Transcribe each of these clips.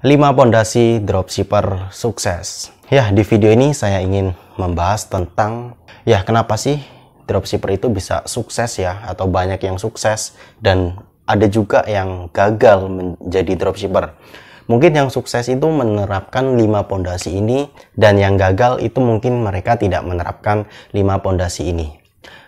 5 pondasi dropshipper sukses. Ya, di video ini saya ingin membahas tentang kenapa sih dropshipper itu bisa sukses ya, atau banyak yang sukses dan ada juga yang gagal menjadi dropshipper. Mungkin yang sukses itu menerapkan 5 pondasi ini, dan yang gagal itu mungkin mereka tidak menerapkan 5 pondasi ini.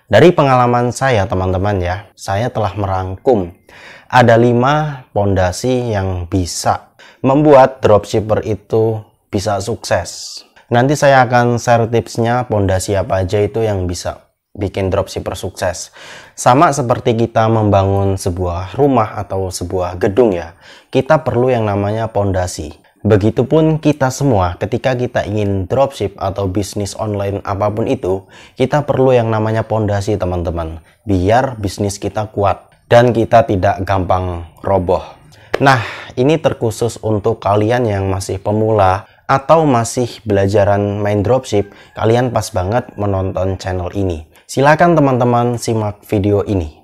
Dari pengalaman saya teman-teman ya, saya telah merangkum ada 5 pondasi yang bisa membuat dropshipper itu bisa sukses. Nanti saya akan share tipsnya, pondasi apa aja itu yang bisa bikin dropshipper sukses. Sama seperti kita membangun sebuah rumah atau sebuah gedung ya, kita perlu yang namanya pondasi. Begitupun kita semua, ketika kita ingin dropship atau bisnis online apapun itu, kita perlu yang namanya pondasi teman-teman, biar bisnis kita kuat dan kita tidak gampang roboh. Nah, ini terkhusus untuk kalian yang masih pemula atau masih belajaran main dropship, kalian pas banget menonton channel ini. Silakan teman-teman simak video ini.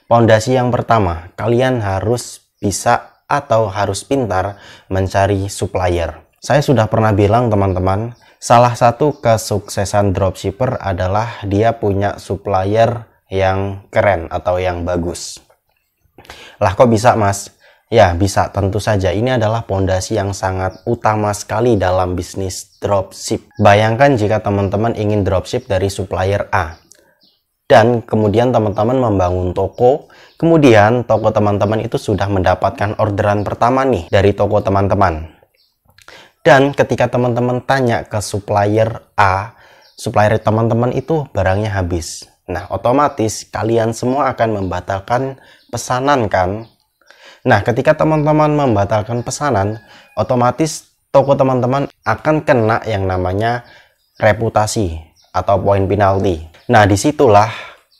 Pondasi yang pertama, kalian harus bisa atau harus pintar mencari supplier. Saya sudah pernah bilang teman-teman, salah satu kesuksesan dropshipper adalah dia punya supplier yang keren atau yang bagus. Lah kok bisa mas? Ya bisa, tentu saja ini adalah pondasi yang sangat utama sekali dalam bisnis dropship. Bayangkan jika teman-teman ingin dropship dari supplier A. Dan kemudian teman-teman membangun toko, kemudian toko teman-teman itu sudah mendapatkan orderan pertama nih dari toko teman-teman. Dan ketika teman-teman tanya ke supplier A, supplier teman-teman itu barangnya habis. Nah, otomatis kalian semua akan membatalkan pesanan kan? Nah, ketika teman-teman membatalkan pesanan, otomatis toko teman-teman akan kena yang namanya reputasi atau poin penalti. Nah, disitulah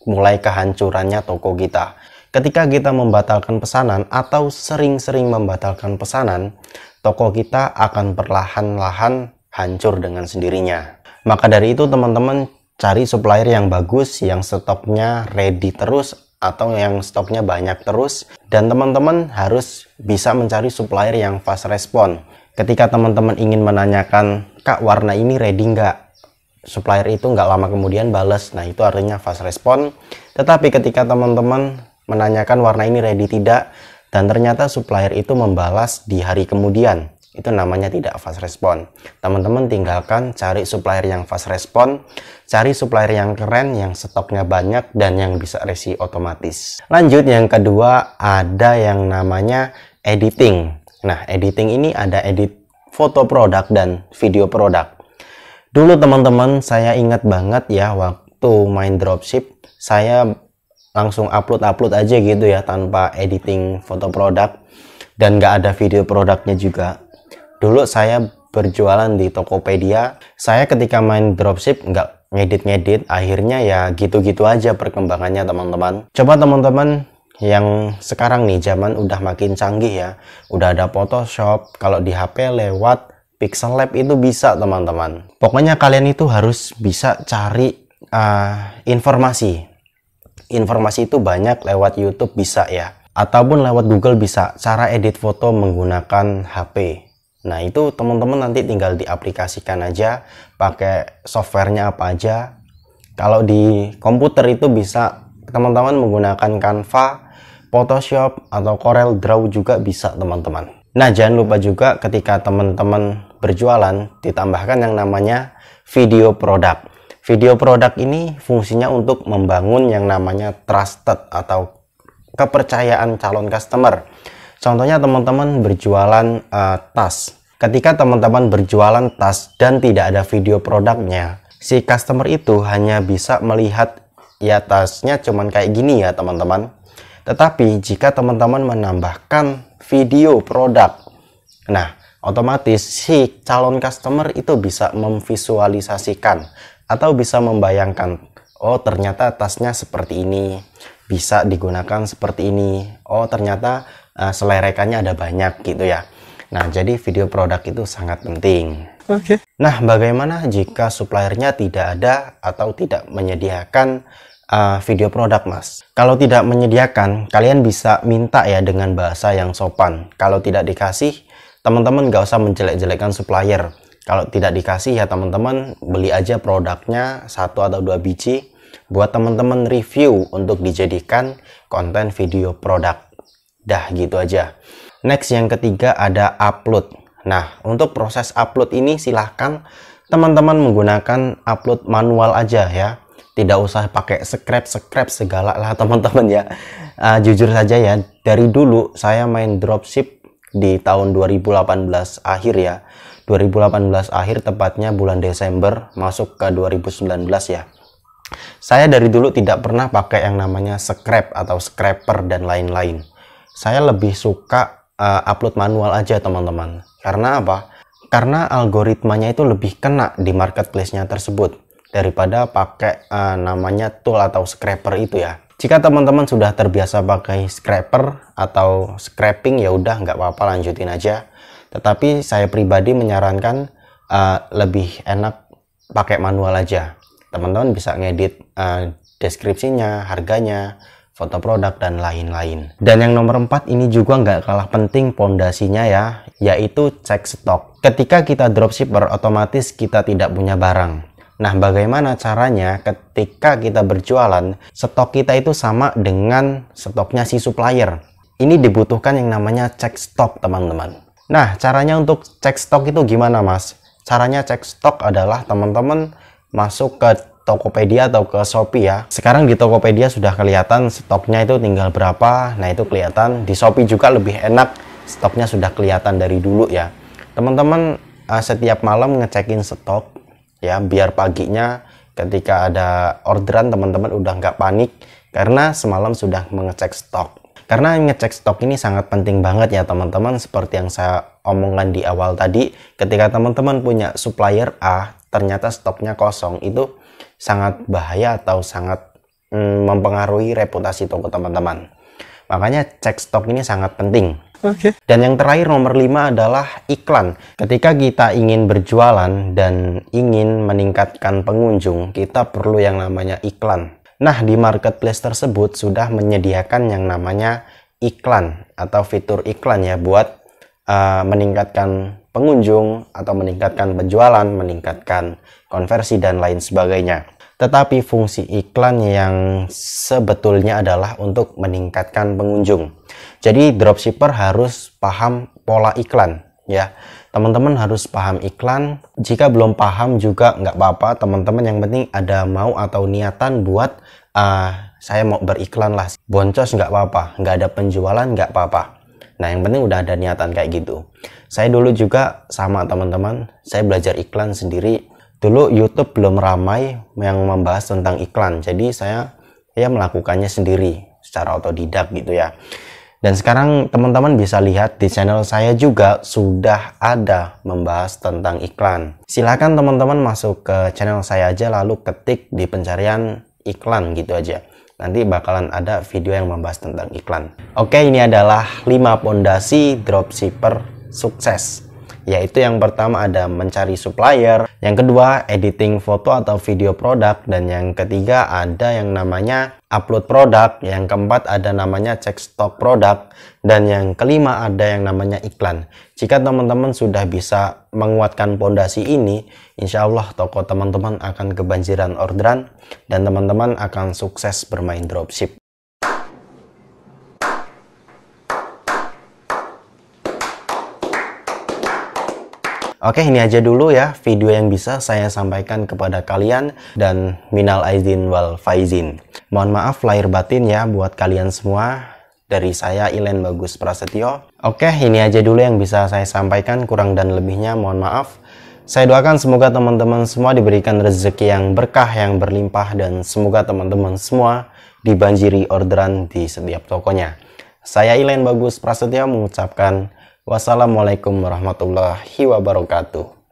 mulai kehancurannya toko kita. Ketika kita membatalkan pesanan atau sering-sering membatalkan pesanan, toko kita akan perlahan-lahan hancur dengan sendirinya. Maka dari itu teman-teman cari supplier yang bagus, yang stoknya ready terus atau yang stoknya banyak terus. Dan teman-teman harus bisa mencari supplier yang fast respon. Ketika teman-teman ingin menanyakan, Kak warna ini ready nggak? Supplier itu nggak lama kemudian bales. Nah itu artinya fast respon. Tetapi ketika teman-teman menanyakan warna ini ready tidak, dan ternyata supplier itu membalas di hari kemudian, itu namanya tidak fast respon. Teman-teman tinggalkan cari supplier yang fast respon, cari supplier yang keren, yang stoknya banyak, dan yang bisa resi otomatis. Lanjut, yang kedua ada yang namanya editing. Nah, editing ini ada edit foto produk dan video produk. Dulu teman-teman saya ingat banget ya, waktu main dropship, saya langsung upload aja gitu ya tanpa editing foto produk dan nggak ada video produknya juga. Dulu saya berjualan di Tokopedia. Saya ketika main dropship nggak ngedit, akhirnya ya gitu-gitu aja perkembangannya teman-teman. Coba teman-teman yang sekarang nih zaman udah makin canggih ya, udah ada Photoshop, kalau di HP lewat Pixel Lab itu bisa teman-teman. Pokoknya kalian itu harus bisa cari informasi. Informasi itu banyak, lewat YouTube bisa ya, ataupun lewat Google bisa. Cara edit foto menggunakan HP. Nah itu teman-teman nanti tinggal diaplikasikan aja, pakai softwarenya apa aja. Kalau di komputer itu bisa teman-teman menggunakan Canva, Photoshop, atau Corel Draw juga bisa teman-teman. Nah jangan lupa juga ketika teman-teman berjualan ditambahkan yang namanya video produk. Video produk ini fungsinya untuk membangun yang namanya trusted atau kepercayaan calon customer. Contohnya teman-teman berjualan tas. Ketika teman-teman berjualan tas dan tidak ada video produknya, si customer itu hanya bisa melihat ya tasnya cuman kayak gini ya teman-teman. Tetapi jika teman-teman menambahkan video produk, nah otomatis si calon customer itu bisa memvisualisasikan atau bisa membayangkan, oh ternyata tasnya seperti ini, bisa digunakan seperti ini, oh ternyata selerekannya ada banyak gitu ya. Nah jadi video produk itu sangat penting. Oke. Nah, bagaimana jika suppliernya tidak ada atau tidak menyediakan video produk, Mas? Kalau tidak menyediakan, kalian bisa minta ya dengan bahasa yang sopan. Kalau tidak dikasih, teman-teman nggak usah menjelek-jelekan supplier. Kalau tidak dikasih ya teman-teman beli aja produknya 1 atau 2 biji buat teman-teman review untuk dijadikan konten video produk. Dah gitu aja. Next, yang ketiga ada upload. Nah, untuk proses upload ini silahkan teman-teman menggunakan upload manual aja ya. Tidak usah pakai scrap segala lah teman-teman ya. Jujur saja ya, dari dulu saya main dropship di tahun 2018 akhir ya. 2018 akhir, tepatnya bulan Desember masuk ke 2019 ya. Saya dari dulu tidak pernah pakai yang namanya scrap atau scraper dan lain-lain. Saya lebih suka upload manual aja teman-teman. Karena apa? Karena algoritmanya itu lebih kena di marketplace-nya tersebut daripada pakai namanya tool atau scraper itu ya. Jika teman-teman sudah terbiasa pakai scraper atau scraping, ya udah nggak apa-apa, lanjutin aja. Tetapi saya pribadi menyarankan lebih enak pakai manual aja. Teman-teman bisa ngedit deskripsinya, harganya, foto produk, dan lain-lain. Dan yang nomor 4 ini juga nggak kalah penting pondasinya ya, yaitu cek stok. Ketika kita dropshipper, otomatis kita tidak punya barang. Nah, bagaimana caranya ketika kita berjualan, stok kita itu sama dengan stoknya si supplier? Ini dibutuhkan yang namanya cek stok, teman-teman. Nah, caranya untuk cek stok itu gimana, Mas? Caranya cek stok adalah teman-teman masuk ke Tokopedia atau ke Shopee ya. Sekarang di Tokopedia sudah kelihatan stoknya itu tinggal berapa. Nah, itu kelihatan. Di Shopee juga lebih enak, stoknya sudah kelihatan dari dulu ya. Teman-teman setiap malam ngecekin stok ya, biar paginya ketika ada orderan teman-teman udah nggak panik karena semalam sudah mengecek stok. Karena ngecek stok ini sangat penting banget ya teman-teman. Seperti yang saya omongkan di awal tadi, ketika teman-teman punya supplier A ternyata stoknya kosong, itu sangat bahaya atau sangat mempengaruhi reputasi toko teman-teman. Makanya cek stok ini sangat penting. Dan yang terakhir, nomor 5 adalah iklan. Ketika kita ingin berjualan dan ingin meningkatkan pengunjung, kita perlu yang namanya iklan. Nah, di marketplace tersebut sudah menyediakan yang namanya iklan atau fitur iklan ya, buat meningkatkan pengunjung atau meningkatkan penjualan, meningkatkan konversi dan lain sebagainya. Tetapi fungsi iklan yang sebetulnya adalah untuk meningkatkan pengunjung. Jadi dropshipper harus paham pola iklan ya. Teman-teman harus paham iklan. Jika belum paham juga nggak apa-apa teman-teman, yang penting ada mau atau niatan buat saya mau beriklan lah. Boncos nggak apa-apa, nggak ada penjualan nggak apa-apa. Nah, yang penting udah ada niatan kayak gitu. Saya dulu juga sama teman-teman, saya belajar iklan sendiri. Dulu YouTube belum ramai yang membahas tentang iklan, jadi saya ya melakukannya sendiri secara otodidak gitu ya. Dan sekarang teman-teman bisa lihat di channel saya juga sudah ada membahas tentang iklan. Silakan teman-teman masuk ke channel saya aja, lalu ketik di pencarian iklan gitu aja. Nanti bakalan ada video yang membahas tentang iklan. Oke, ini adalah 5 pondasi dropshipper sukses. Yaitu yang pertama ada mencari supplier, yang kedua editing foto atau video produk, dan yang ketiga ada yang namanya upload produk, yang keempat ada namanya cek stok produk, dan yang kelima ada yang namanya iklan. Jika teman-teman sudah bisa menguatkan pondasi ini, insya Allah toko teman-teman akan kebanjiran orderan dan teman-teman akan sukses bermain dropship. Oke, ini aja dulu ya video yang bisa saya sampaikan kepada kalian, dan minal aizin wal faizin. Mohon maaf lahir batin ya buat kalian semua. Dari saya Ilen Bagus Prasetyo. Oke, ini aja dulu yang bisa saya sampaikan, kurang dan lebihnya mohon maaf. Saya doakan semoga teman-teman semua diberikan rezeki yang berkah, yang berlimpah, dan semoga teman-teman semua dibanjiri orderan di setiap tokonya. Saya Ilen Bagus Prasetyo mengucapkan wassalamualaikum warahmatullahi wabarakatuh.